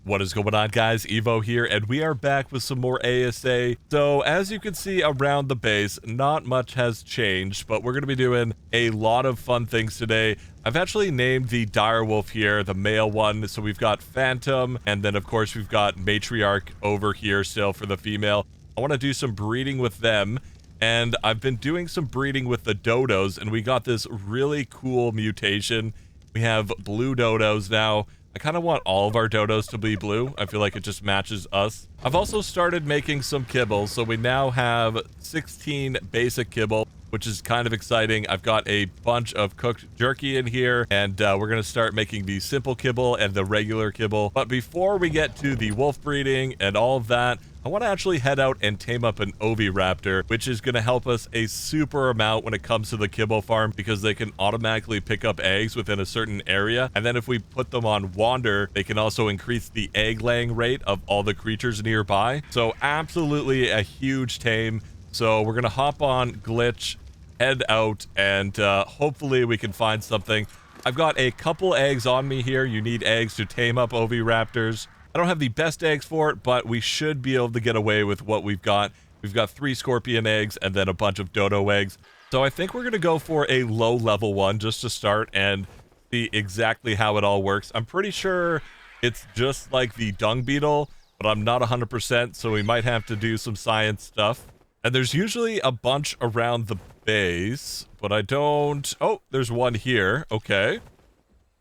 What is going on, guys? Evo here, and we are back with some more ASA. So as you can see around the base, not much has changed, but we're going to be doing a lot of fun things today. I've actually named the Direwolf here, the male one. So we've got Phantom, and then of course we've got Matriarch over here still for the female. I want to do some breeding with them, and I've been doing some breeding with the dodos, and we got this really cool mutation. We have blue dodos now. I kind of want all of our dodos to be blue. I feel like it just matches us. I've also started making some kibble, so we now have 16 basic kibble, which is kind of exciting. I've got a bunch of cooked jerky in here, and we're going to start making the simple kibble and the regular kibble. But before we get to the wolf breeding and all of that, I want to actually head out and tame up an Oviraptor, which is going to help us a super amount when it comes to the kibble farm, because they can automatically pick up eggs within a certain area. And then if we put them on wander, they can also increase the egg laying rate of all the creatures nearby. So absolutely a huge tame. So we're going to hop on glitch, head out, and hopefully we can find something. I've got a couple eggs on me here. You need eggs to tame up Oviraptors. I don't have the best eggs for it, but we should be able to get away with what we've got. We've got 3 scorpion eggs and then a bunch of dodo eggs. So I think we're going to go for a low level one just to start and see exactly how it all works. I'm pretty sure it's just like the dung beetle, but I'm not 100%, so we might have to do some science stuff. And there's usually a bunch around the base, but I don't... Oh, there's one here. Okay.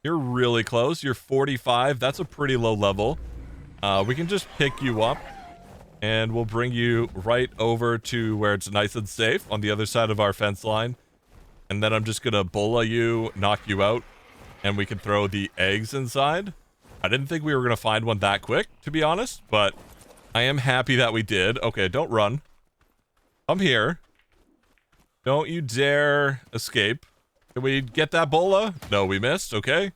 You're really close. You're 45. That's a pretty low level. We can just pick you up, and we'll bring you right over to where it's nice and safe on the other side of our fence line. And then I'm just going to bola you, knock you out, and we can throw the eggs inside. I didn't think we were going to find one that quick, to be honest, but I am happy that we did. Okay, don't run. Come here. Don't you dare escape. Can we get that bola? No, we missed. Okay.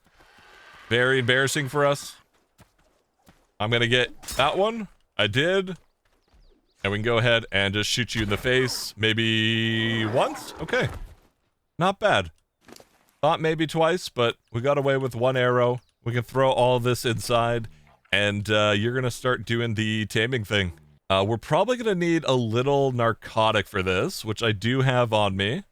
Very embarrassing for us. I'm going to get that one. I did. And we can go ahead and just shoot you in the face. Maybe once? Okay. Not bad. Thought maybe twice, but we got away with 1 arrow. We can throw all of this inside, and you're going to start doing the taming thing. We're probably going to need a little narcotic for this, which I do have on me.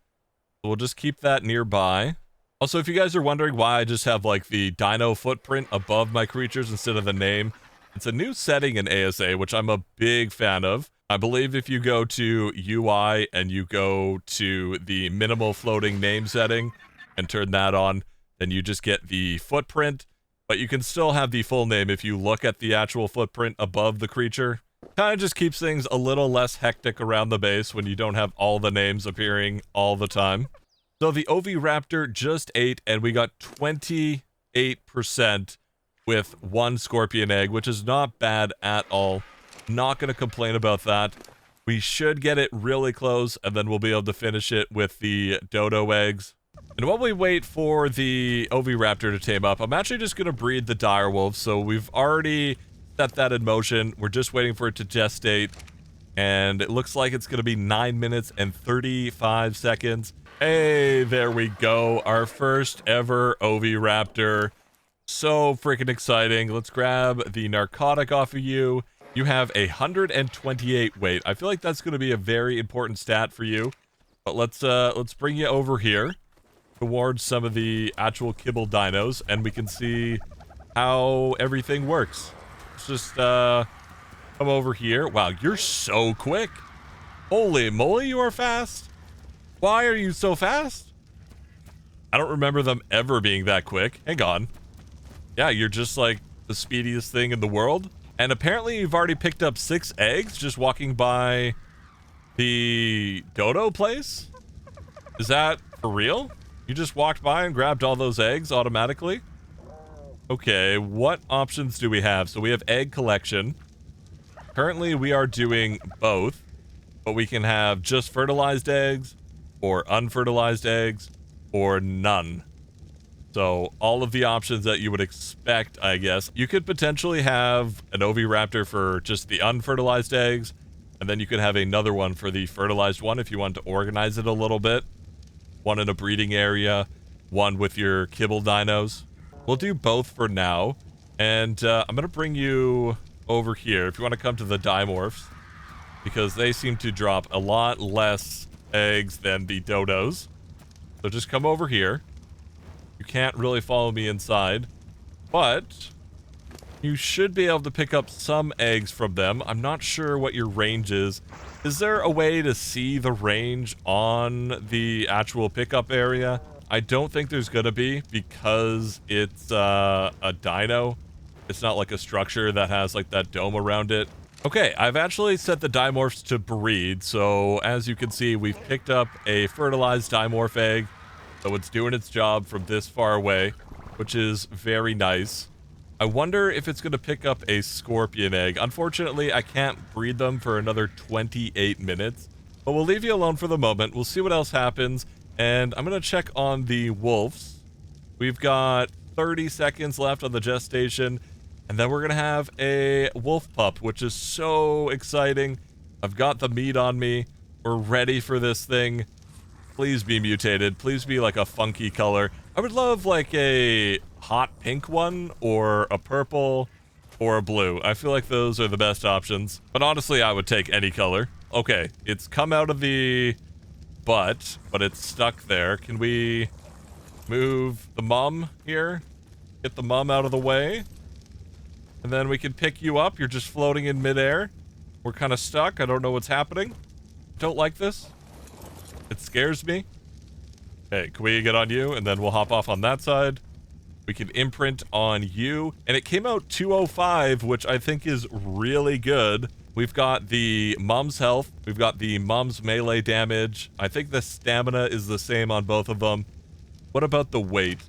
We'll just keep that nearby. Also, if you guys are wondering why I just have like the dino footprint above my creatures instead of the name, it's a new setting in ASA, which I'm a big fan of. I believe if you go to UI and you go to the minimal floating name setting and turn that on, then you just get the footprint, but you can still have the full name if you look at the actual footprint above the creature. Kind of just keeps things a little less hectic around the base when you don't have all the names appearing all the time. So the Oviraptor just ate, and we got 28% with 1 scorpion egg, which is not bad at all. Not going to complain about that. We should get it really close, and then we'll be able to finish it with the dodo eggs. And while we wait for the Oviraptor to tame up, I'm actually just going to breed the Direwolf. So we've already set that in motion. We're just waiting for it to gestate, and it looks like it's going to be 9 minutes and 35 seconds. Hey, there we go. Our first ever Oviraptor. So freaking exciting. Let's grab the narcotic off of you. You have 128 weight. I feel like that's going to be a very important stat for you. But let's bring you over here towards some of the actual kibble dinos, and we can see how everything works. Let's just come over here. Wow, you're so quick. Holy moly, you are fast. Why are you so fast? I don't remember them ever being that quick. Hang on. Yeah, you're just like the speediest thing in the world. And apparently you've already picked up 6 eggs just walking by the dodo place? Is that for real? You just walked by and grabbed all those eggs automatically? Okay, what options do we have? So we have egg collection. Currently we are doing both, but we can have just fertilized eggs, or unfertilized eggs, or none. So all of the options that you would expect, I guess. You could potentially have an Oviraptor for just the unfertilized eggs, and then you could have another one for the fertilized one if you want to organize it a little bit. One in a breeding area, one with your kibble dinos. We'll do both for now. And I'm going to bring you over here if you want to come to the dimorphs, because they seem to drop a lot less eggs than the dodos. So just come over here. You can't really follow me inside, but you should be able to pick up some eggs from them. I'm not sure what your range is. Is there a way to see the range on the actual pickup area? I don't think there's gonna be, because it's a dino. It's not like a structure that has like that dome around it. Okay, I've actually set the dimorphs to breed, so as you can see, we've picked up a fertilized dimorph egg, so it's doing its job from this far away, which is very nice. I wonder if it's going to pick up a scorpion egg. Unfortunately, I can't breed them for another 28 minutes, but we'll leave you alone for the moment. We'll see what else happens, and I'm going to check on the wolves. We've got 30 seconds left on the gestation, and then we're going to have a wolf pup, which is so exciting. I've got the meat on me. We're ready for this thing. Please be mutated. Please be like a funky color. I would love like a hot pink one, or a purple, or a blue. I feel like those are the best options. But honestly, I would take any color. Okay, it's come out of the butt, but it's stuck there. Can we move the mum here? Get the mum out of the way. And then we can pick you up. You're just floating in midair. We're kind of stuck. I don't know what's happening. Don't like this. It scares me. Okay, can we get on you? And then we'll hop off on that side. We can imprint on you. And it came out 205, which I think is really good. We've got the mum's health. We've got the mum's melee damage. I think the stamina is the same on both of them. What about the weight?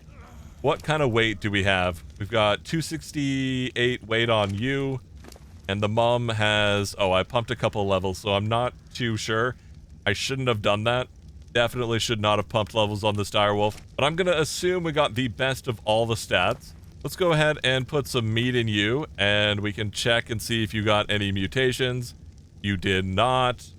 What kind of weight do we have? We've got 268 weight on you. And the mum has... Oh, I pumped a couple levels, so I'm not too sure. I shouldn't have done that. Definitely should not have pumped levels on this direwolf. But I'm going to assume we got the best of all the stats. Let's go ahead and put some meat in you, and we can check and see if you got any mutations. You did not,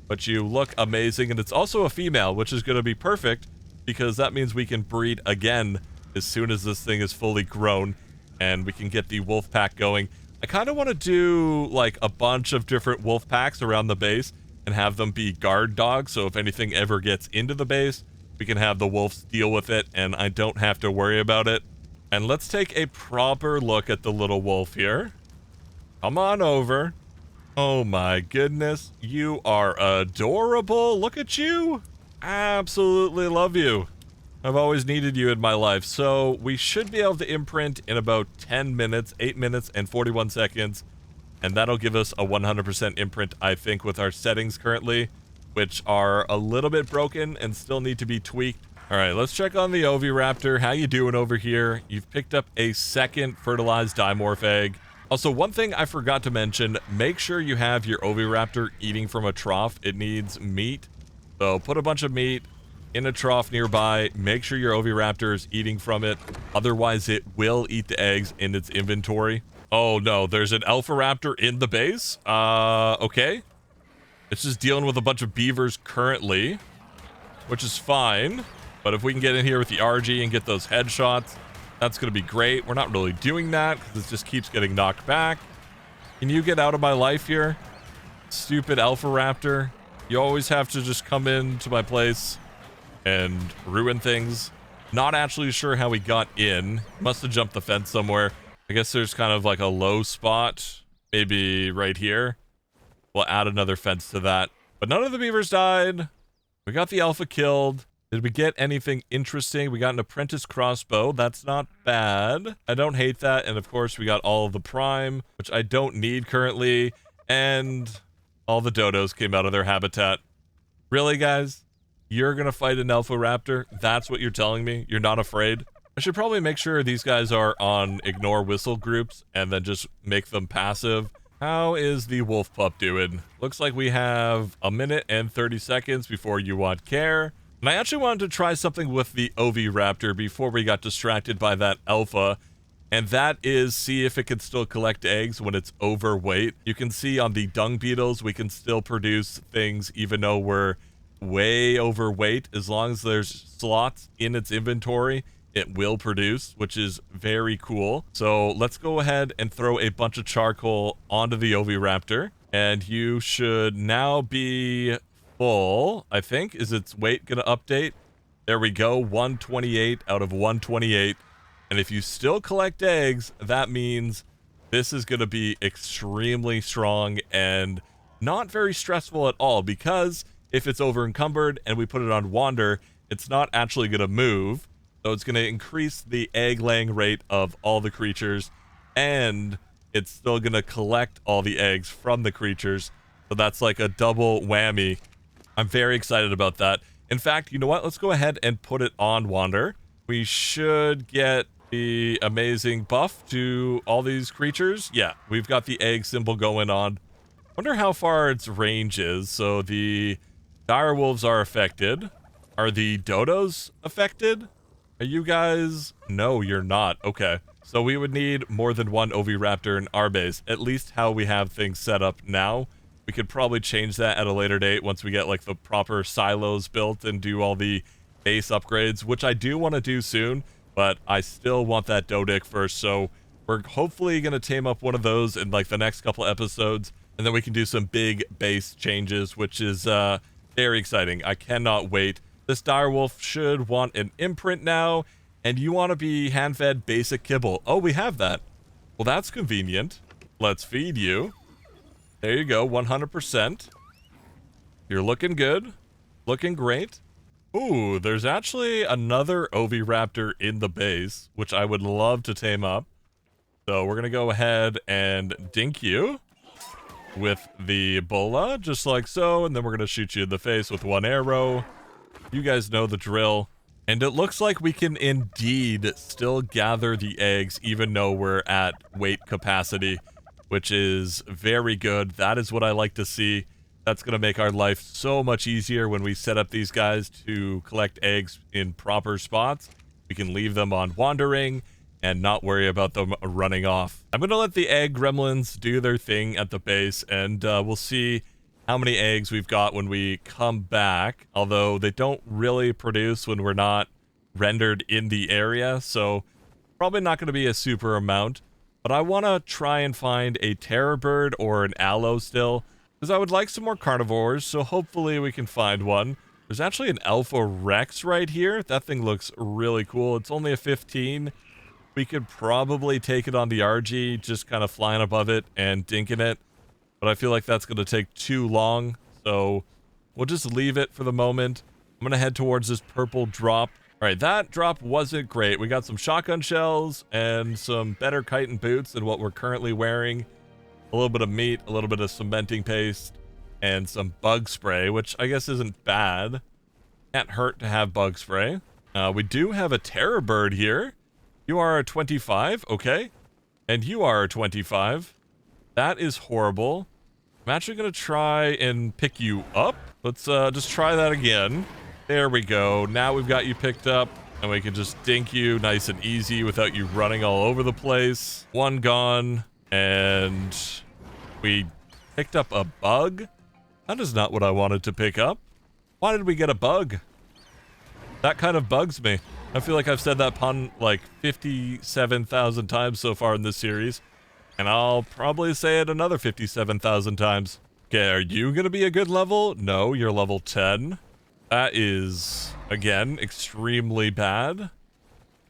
but you look amazing. And it's also a female, which is going to be perfect, because that means we can breed again as soon as this thing is fully grown, and we can get the wolf pack going. I kind of want to do like a bunch of different wolf packs around the base and have them be guard dogs, so if anything ever gets into the base, we can have the wolves deal with it, and I don't have to worry about it. And let's take a proper look at the little wolf here. Come on over. Oh my goodness, you are adorable. Look at you. Absolutely love you. I've always needed you in my life. So we should be able to imprint in about 10 minutes, 8 minutes and 41 seconds. And that'll give us a 100% imprint, I think, with our settings currently, which are a little bit broken and still need to be tweaked. All right, let's check on the Oviraptor. How you doing over here? You've picked up a second fertilized dimorph egg. Also, one thing I forgot to mention, make sure you have your Oviraptor eating from a trough. It needs meat. So put a bunch of meat in a trough nearby. Make sure your Oviraptor is eating from it. Otherwise, it will eat the eggs in its inventory. Oh no, there's an Alpha Raptor in the base? Okay. It's just dealing with a bunch of beavers currently, which is fine. But if we can get in here with the RG and get those headshots, that's going to be great. We're not really doing that because it just keeps getting knocked back. Can you get out of my life here? Stupid Alpha Raptor. You always have to just come into my place and ruin things. Not actually sure how he got in. Must have jumped the fence somewhere. I guess there's kind of like a low spot, maybe right here. We'll add another fence to that. But none of the beavers died. We got the alpha killed. Did we get anything interesting? We got an apprentice crossbow. That's not bad. I don't hate that. And of course, we got all of the prime, which I don't need currently. And all the dodos came out of their habitat. Really, guys? You're gonna fight an Alpha Raptor? That's what you're telling me? You're not afraid? I should probably make sure these guys are on ignore whistle groups and then just make them passive. How is the wolf pup doing? Looks like we have a minute and 30 seconds before you want care. And I actually wanted to try something with the Oviraptor before we got distracted by that alpha. And that is see if it can still collect eggs when it's overweight. You can see on the dung beetles, we can still produce things even though we're way overweight. As long as there's slots in its inventory, it will produce, which is very cool. So let's go ahead and throw a bunch of charcoal onto the Oviraptor. And you should now be full, I think. Is its weight going to update? There we go, 128 out of 128. And if you still collect eggs, that means this is going to be extremely strong and not very stressful at all, because if it's over encumbered and we put it on wander, it's not actually going to move. So it's going to increase the egg laying rate of all the creatures, and it's still going to collect all the eggs from the creatures. So that's like a double whammy. I'm very excited about that. In fact, you know what? Let's go ahead and put it on wander. We should get the amazing buff to all these creatures. Yeah, we've got the egg symbol going on. Wonder how far its range is. So the direwolves are affected. Are the dodos affected? Are you guys? No, you're not. Okay. So we would need more than one Oviraptor in our base, at least how we have things set up now. We could probably change that at a later date once we get like the proper silos built and do all the base upgrades, which I do want to do soon, but I still want that Dodic first. So we're hopefully going to tame up one of those in like the next couple episodes, and then we can do some big base changes, which is very exciting. I cannot wait. This direwolf should want an imprint now, and you want to be hand-fed basic kibble. Oh, we have that. Well, that's convenient. Let's feed you. There you go, 100%. You're looking good. Looking great. Ooh, there's actually another Oviraptor in the base, which I would love to tame up. So we're going to go ahead and dink you with the bola, just like so, and then we're going to shoot you in the face with one arrow. You guys know the drill. And it looks like we can indeed still gather the eggs even though we're at weight capacity, which is very good. That is what I like to see. That's going to make our life so much easier when we set up these guys to collect eggs in proper spots. We can leave them on wandering and not worry about them running off. I'm going to let the egg gremlins do their thing at the base, and we'll see how many eggs we've got when we come back, although they don't really produce when we're not rendered in the area, so probably not going to be a super amount. But I want to try and find a terror bird or an aloe still, because I would like some more carnivores, so hopefully we can find one. There's actually an alpha rex right here. That thing looks really cool. It's only a 15. We could probably take it on the RG, just kind of flying above it and dinking it. But I feel like that's going to take too long, so we'll just leave it for the moment. I'm going to head towards this purple drop. All right, that drop wasn't great. We got some shotgun shells and some better chitin boots than what we're currently wearing. A little bit of meat, a little bit of cementing paste, and some bug spray, which I guess isn't bad. Can't hurt to have bug spray. We do have a terror bird here. You are a 25, okay. And you are a 25. That is horrible. I'm actually going to try and pick you up. Let's just try that again. There we go. Now we've got you picked up, and we can just dink you nice and easy without you running all over the place. One gone, and we picked up a bug. That is not what I wanted to pick up. Why did we get a bug? That kind of bugs me. I feel like I've said that pun like 57,000 times so far in this series. And I'll probably say it another 57,000 times. Okay, are you going to be a good level? No, you're level 10. That is, again, extremely bad.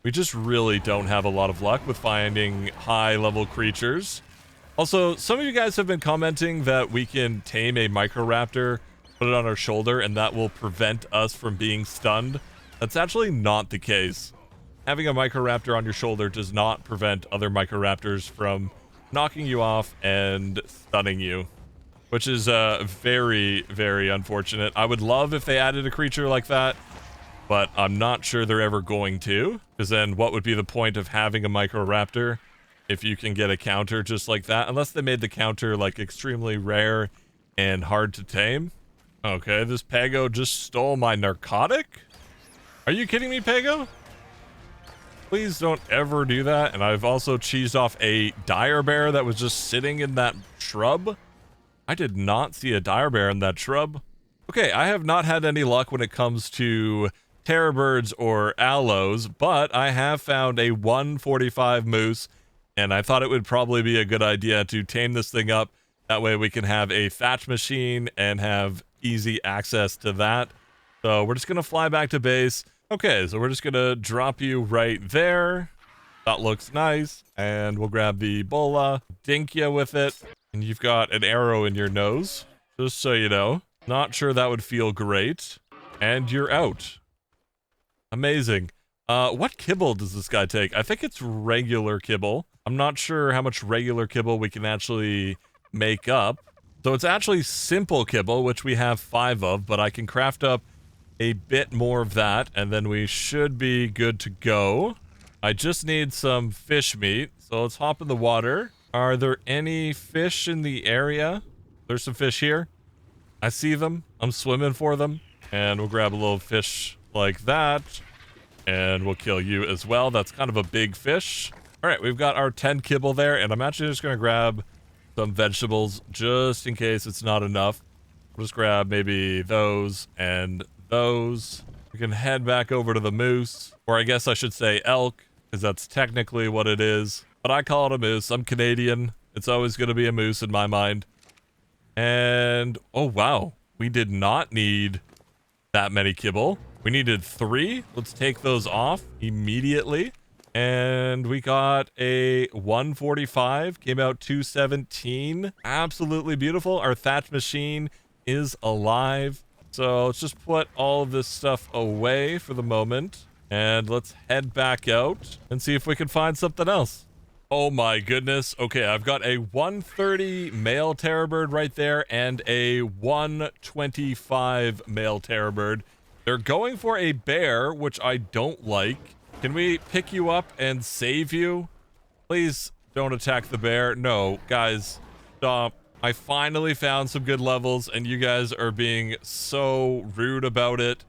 We just really don't have a lot of luck with finding high-level creatures. Also, some of you guys have been commenting that we can tame a Microraptor, put it on our shoulder, and that will prevent us from being stunned. That's actually not the case. Having a Microraptor on your shoulder does not prevent other Microraptors from knocking you off and stunning you, which is very, very unfortunate. I would love if they added a creature like that, but I'm not sure they're ever going to, because then what would be the point of having a Microraptor if you can get a counter just like that, unless they made the counter like extremely rare and hard to tame. Okay, this Pago just stole my narcotic? Are you kidding me, Pago? Please don't ever do that. And I've also cheesed off a dire bear that was just sitting in that shrub. I did not see a dire bear in that shrub. Okay, I have not had any luck when it comes to terror birds or aloes, but I have found a 145 moose, and I thought it would probably be a good idea to tame this thing up. That way we can have a thatch machine and have easy access to that. So we're just going to fly back to base. Okay, so we're just going to drop you right there. That looks nice. And we'll grab the bola, dink you with it. And you've got an arrow in your nose, just so you know. Not sure that would feel great. And you're out. Amazing. What kibble does this guy take? I think it's regular kibble. I'm not sure how much regular kibble we can actually make up. So it's actually simple kibble, which we have 5 of, but I can craft up a bit more of that, and then we should be good to go. I just need some fish meat, so let's hop in the water. Are there any fish in the area? There's some fish here. I see them. I'm swimming for them. And we'll grab a little fish like that. And we'll kill you as well. That's kind of a big fish. All right, we've got our 10 kibble there, and I'm actually just going to grab some vegetables just in case it's not enough. We'll just grab maybe those and those. We can head back over to the moose, or I guess I should say elk, because that's technically what it is. But I call it a moose. I'm Canadian. It's always going to be a moose in my mind. And, oh wow, we did not need that many kibble. We needed 3. Let's take those off immediately. And we got a 145, came out 217. Absolutely beautiful. Our thatch machine is alive. So let's just put all of this stuff away for the moment. And let's head back out and see if we can find something else. Oh my goodness. Okay, I've got a 130 male terror bird right there and a 125 male terror bird. They're going for a bear, which I don't like. Can we pick you up and save you? Please don't attack the bear. No, guys, stop. I finally found some good levels, and you guys are being so rude about it.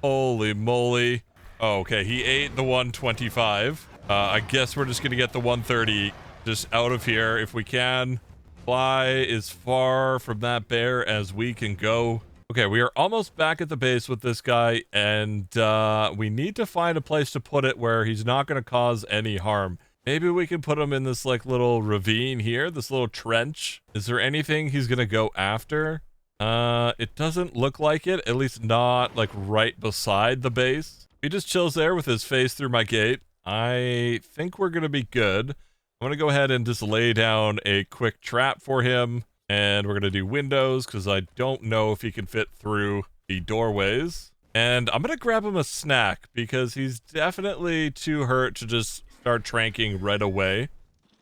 Holy moly. Oh, okay, he ate the 125. I guess we're just gonna get the 130 just out of here if we can. Fly as far from that bear as we can go. Okay, we are almost back at the base with this guy, and we need to find a place to put it where he's not going to cause any harm. Maybe we can put him in this like little ravine here, this little trench. Is there anything he's going to go after? It doesn't look like it, at least not like right beside the base. He just chills there with his face through my gate. I think we're going to be good. I'm going to go ahead and just lay down a quick trap for him. And we're going to do windows because I don't know if he can fit through the doorways. And I'm going to grab him a snack because he's definitely too hurt to just start tranking right away.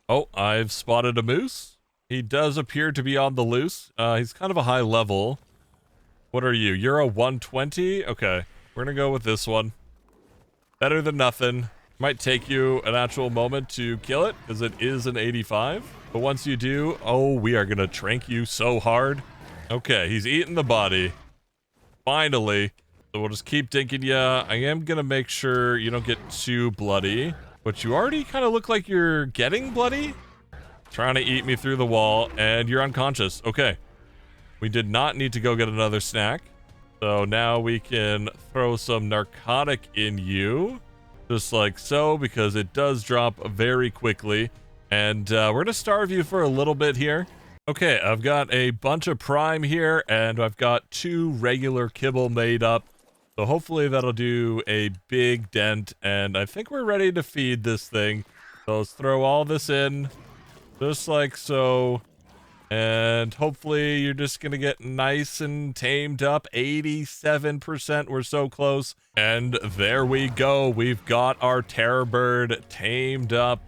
Oh, I've spotted a moose. He does appear to be on the loose. He's kind of a high level. What are you? You're a 120? Okay, we're going to go with this one. Better than nothing. Might take you an actual moment to kill it because it is an 85. But once you do, oh, we are going to trank you so hard. Okay, he's eating the body. Finally. So we'll just keep dinking you. I am going to make sure you don't get too bloody. But you already kind of look like you're getting bloody. Trying to eat me through the wall, and you're unconscious. Okay. We did not need to go get another snack. So now we can throw some narcotic in you. Just like so, because it does drop very quickly. And we're going to starve you for a little bit here. Okay, I've got a bunch of prime here, and I've got 2 regular kibble made up. So hopefully that'll do a big dent, and I think we're ready to feed this thing. So let's throw all this in, just like so. And hopefully you're just going to get nice and tamed up. 87%, we're so close. And there we go. We've got our terror bird tamed up.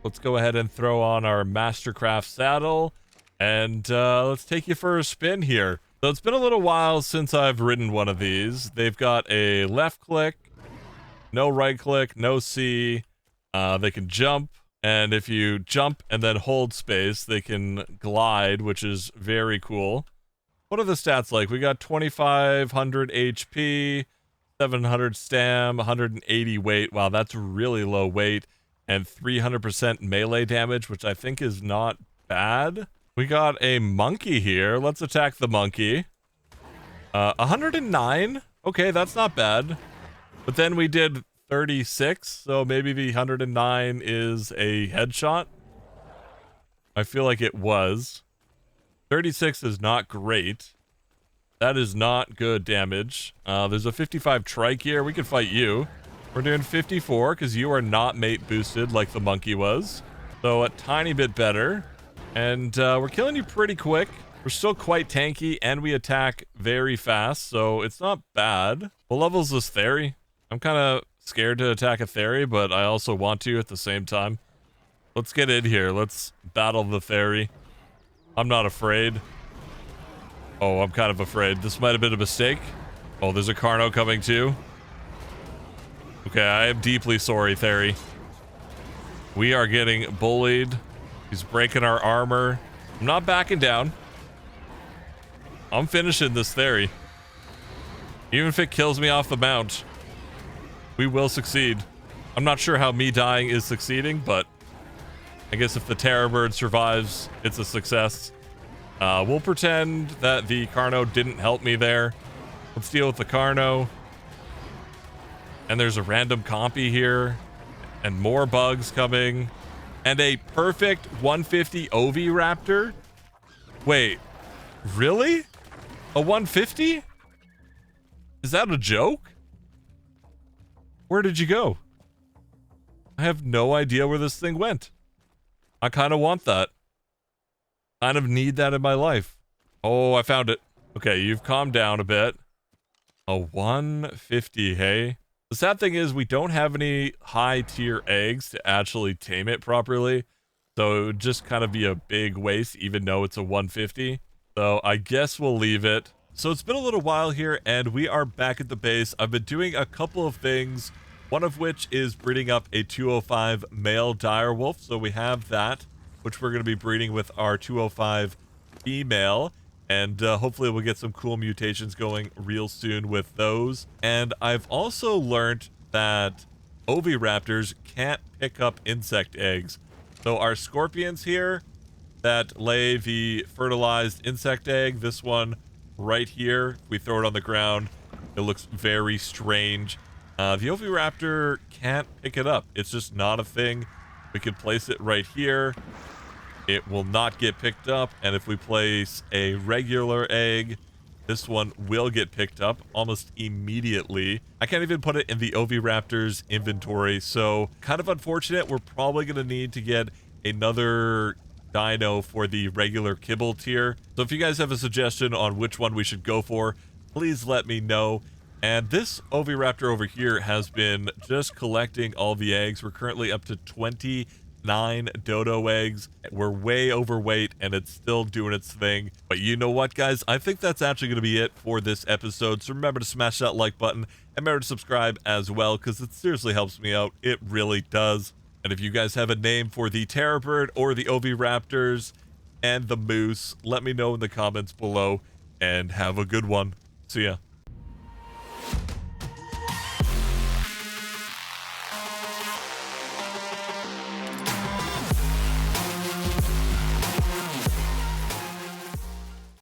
Let's go ahead and throw on our Mastercraft saddle. And let's take you for a spin here. So it's been a little while since I've ridden one of these. They've got a left click, no right click, no C. They can jump. And if you jump and then hold space, they can glide, which is very cool. What are the stats like? We got 2,500 HP, 700 stam, 180 weight. Wow, that's really low weight. And 300% melee damage, which I think is not bad. We got a monkey here. Let's attack the monkey. 109. Okay, that's not bad. But then we did 36, so maybe the 109 is a headshot. I feel like it was. 36 is not great. That is not good damage. There's a 55 trike here. We can fight you. We're doing 54 because you are not mate boosted like the monkey was. So a tiny bit better. And we're killing you pretty quick. We're still quite tanky and we attack very fast. So it's not bad. What level is this Theory? I'm kind of scared to attack a Theory, but I also want to at the same time. Let's get in here. Let's battle the Theory. I'm not afraid. Oh, I'm kind of afraid. This might have been a mistake. Oh, there's a Carno coming too. Okay, I am deeply sorry, Theory. We are getting bullied. He's breaking our armor. I'm not backing down. I'm finishing this Theory. Even if it kills me off the mount, we will succeed. I'm not sure how me dying is succeeding, but I guess if the Terror Bird survives, it's a success. We'll pretend that the Carno didn't help me there. Let's deal with the Carno. And there's a random compy here. And more bugs coming. And a perfect 150 Oviraptor? Wait, really? A 150? Is that a joke? Where did you go? I have no idea where this thing went. I kind of want that. Kind of need that in my life. Oh, I found it. Okay, you've calmed down a bit. A 150, hey? The sad thing is we don't have any high tier eggs to actually tame it properly. So it would just kind of be a big waste even though it's a 150. So I guess we'll leave it. So it's been a little while here and we are back at the base. I've been doing a couple of things. One of which is breeding up a 205 male direwolf. So we have that, which we're going to be breeding with our 205 female. And hopefully we'll get some cool mutations going real soon with those. And I've also learned that Oviraptors can't pick up insect eggs. So our scorpions here that lay the fertilized insect egg, this one right here, if we throw it on the ground, it looks very strange. The Oviraptor can't pick it up. It's just not a thing. We can place it right here. It will not get picked up. And if we place a regular egg, this one will get picked up almost immediately. I can't even put it in the Oviraptor's inventory. So kind of unfortunate. We're probably going to need to get another dino for the regular Kibble tier. So if you guys have a suggestion on which one we should go for, please let me know. And this Oviraptor over here has been just collecting all the eggs. We're currently up to 29 dodo eggs. We're way overweight and it's still doing its thing. But you know what, guys? I think that's actually going to be it for this episode. So remember to smash that like button and remember to subscribe as well because it seriously helps me out. It really does. And if you guys have a name for the Terror Bird or the Oviraptors and the Moose, let me know in the comments below and have a good one. See ya.